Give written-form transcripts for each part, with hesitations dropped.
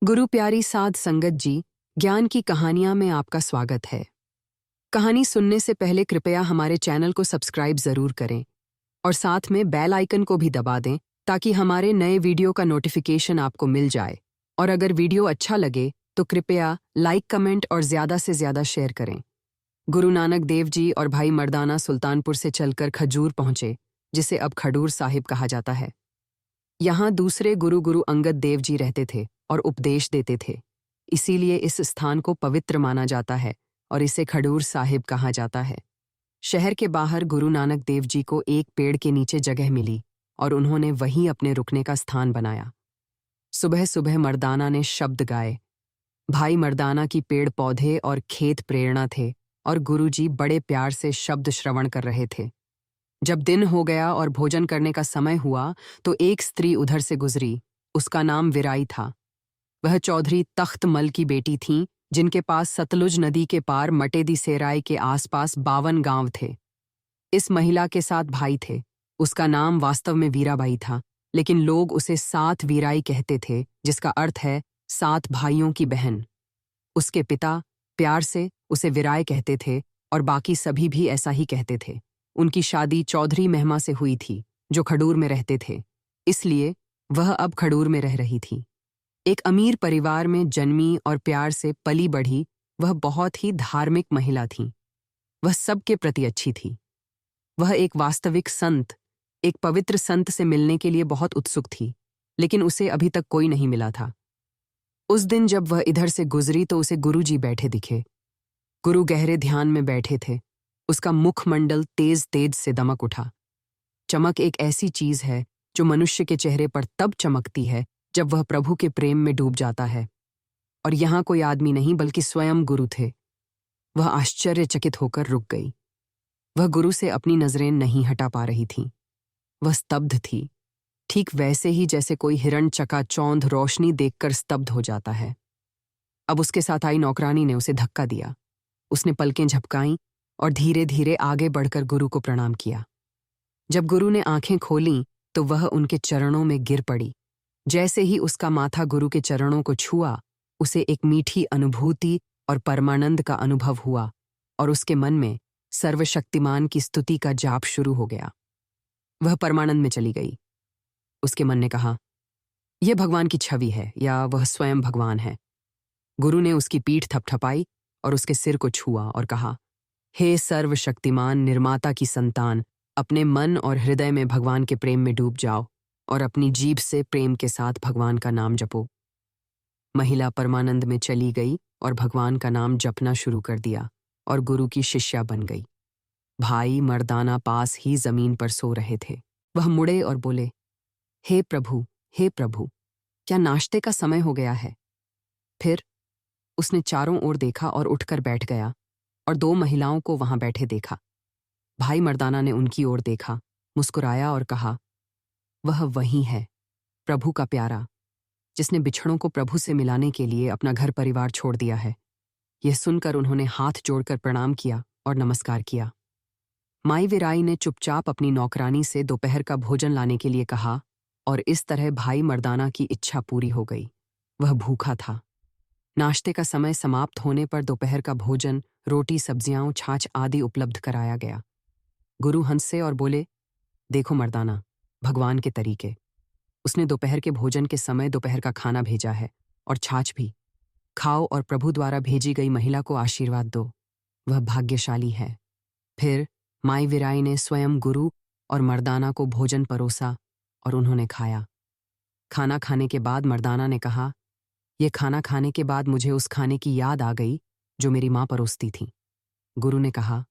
गुरु प्यारी साध संगत जी, ज्ञान की कहानियां में आपका स्वागत है। कहानी सुनने से पहले कृपया हमारे चैनल को सब्सक्राइब जरूर करें और साथ में बेल आइकन को भी दबा दें ताकि हमारे नए वीडियो का नोटिफिकेशन आपको मिल जाए। और अगर वीडियो अच्छा लगे तो कृपया लाइक, कमेंट और ज़्यादा से ज़्यादा शेयर करें। गुरु नानक देव जी और भाई मर्दाना सुल्तानपुर से चलकर खजूर पहुंचे, जिसे अब खडूर साहिब कहा जाता है। यहाँ दूसरे गुरु अंगद देव जी रहते थे और उपदेश देते थे। इसीलिए इस स्थान को पवित्र माना जाता है और इसे खडूर साहिब कहा जाता है। शहर के बाहर गुरु नानक देव जी को एक पेड़ के नीचे जगह मिली और उन्होंने वहीं अपने रुकने का स्थान बनाया। सुबह सुबह मर्दाना ने शब्द गाए। भाई मर्दाना की पेड़ पौधे और खेत प्रेरणा थे और गुरुजी बड़े प्यार से शब्द श्रवण कर रहे थे। जब दिन हो गया और भोजन करने का समय हुआ तो एक स्त्री उधर से गुजरी। उसका नाम विराई था। वह चौधरी तख्त मल की बेटी थीं, जिनके पास सतलुज नदी के पार मटेदी सेराय के आसपास 52 गांव थे। इस महिला के 7 भाई थे। उसका नाम वास्तव में वीराबाई था, लेकिन लोग उसे 7 वीराई कहते थे, जिसका अर्थ है 7 भाइयों की बहन। उसके पिता प्यार से उसे विराय कहते थे और बाकी सभी भी ऐसा ही कहते थे। उनकी शादी चौधरी मेहमा से हुई थी, जो खडूर में रहते थे, इसलिए वह अब खडूर में रह रही थी। एक अमीर परिवार में जन्मी और प्यार से पली बढ़ी वह बहुत ही धार्मिक महिला थी। वह सबके प्रति अच्छी थी। वह एक वास्तविक संत, एक पवित्र संत से मिलने के लिए बहुत उत्सुक थी, लेकिन उसे अभी तक कोई नहीं मिला था। उस दिन जब वह इधर से गुजरी तो उसे गुरुजी बैठे दिखे। गुरु गहरे ध्यान में बैठे थे। उसका मुखमंडल तेज तेज से दमक उठा। चमक एक ऐसी चीज है जो मनुष्य के चेहरे पर तब चमकती है जब वह प्रभु के प्रेम में डूब जाता है। और यहाँ कोई आदमी नहीं बल्कि स्वयं गुरु थे। वह आश्चर्यचकित होकर रुक गई। वह गुरु से अपनी नजरें नहीं हटा पा रही थी। वह स्तब्ध थी, ठीक वैसे ही जैसे कोई हिरण चकाचौंध रोशनी देखकर स्तब्ध हो जाता है। अब उसके साथ आई नौकरानी ने उसे धक्का दिया। उसने पलकें झपकाईं और धीरे धीरे आगे बढ़कर गुरु को प्रणाम किया। जब गुरु ने आंखें खोलीं तो वह उनके चरणों में गिर पड़ी। जैसे ही उसका माथा गुरु के चरणों को छुआ, उसे एक मीठी अनुभूति और परमानंद का अनुभव हुआ और उसके मन में सर्वशक्तिमान की स्तुति का जाप शुरू हो गया। वह परमानंद में चली गई। उसके मन ने कहा, यह भगवान की छवि है या वह स्वयं भगवान है। गुरु ने उसकी पीठ थपथपाई और उसके सिर को छुआ और कहा, हे सर्वशक्तिमान निर्माता की संतान, अपने मन और हृदय में भगवान के प्रेम में डूब जाओ और अपनी जीभ से प्रेम के साथ भगवान का नाम जपो। महिला परमानंद में चली गई और भगवान का नाम जपना शुरू कर दिया और गुरु की शिष्या बन गई। भाई मर्दाना पास ही जमीन पर सो रहे थे। वह मुड़े और बोले, हे प्रभु, क्या नाश्ते का समय हो गया है? फिर उसने चारों ओर देखा और उठकर बैठ गया और 2 महिलाओं को वहां बैठे देखा। भाई मर्दाना ने उनकी ओर देखा, मुस्कुराया और कहा, वह वही है, प्रभु का प्यारा, जिसने बिछड़ों को प्रभु से मिलाने के लिए अपना घर परिवार छोड़ दिया है। यह सुनकर उन्होंने हाथ जोड़कर प्रणाम किया और नमस्कार किया। माई विराई ने चुपचाप अपनी नौकरानी से दोपहर का भोजन लाने के लिए कहा और इस तरह भाई मर्दाना की इच्छा पूरी हो गई। वह भूखा था। नाश्ते का समय समाप्त होने पर दोपहर का भोजन, रोटी, सब्जियां, छाछ आदि उपलब्ध कराया गया। गुरु हंसे और बोले, देखो मर्दाना, भगवान के तरीके। उसने दोपहर के भोजन के समय दोपहर का खाना भेजा है और छाछ भी। खाओ और प्रभु द्वारा भेजी गई महिला को आशीर्वाद दो। वह भाग्यशाली है। फिर माई विराई ने स्वयं गुरु और मर्दाना को भोजन परोसा और उन्होंने खाया। खाना खाने के बाद मर्दाना ने कहा, यह खाना खाने के बाद मुझे उस खाने की याद आ गई जो मेरी माँ परोसती थी। गुरु ने कहा,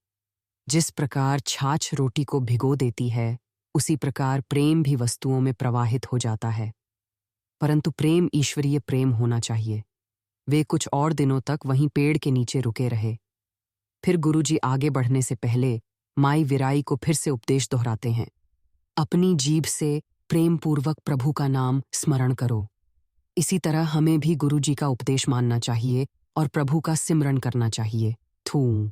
जिस प्रकार छाछ रोटी को भिगो देती है, उसी प्रकार प्रेम भी वस्तुओं में प्रवाहित हो जाता है। परंतु प्रेम ईश्वरीय प्रेम होना चाहिए। वे कुछ और दिनों तक वहीं पेड़ के नीचे रुके रहे। फिर गुरुजी आगे बढ़ने से पहले माई विराई को फिर से उपदेश दोहराते हैं, अपनी जीभ से प्रेम पूर्वक प्रभु का नाम स्मरण करो। इसी तरह हमें भी गुरुजी का उपदेश मानना चाहिए और प्रभु का सिमरन करना चाहिए। थू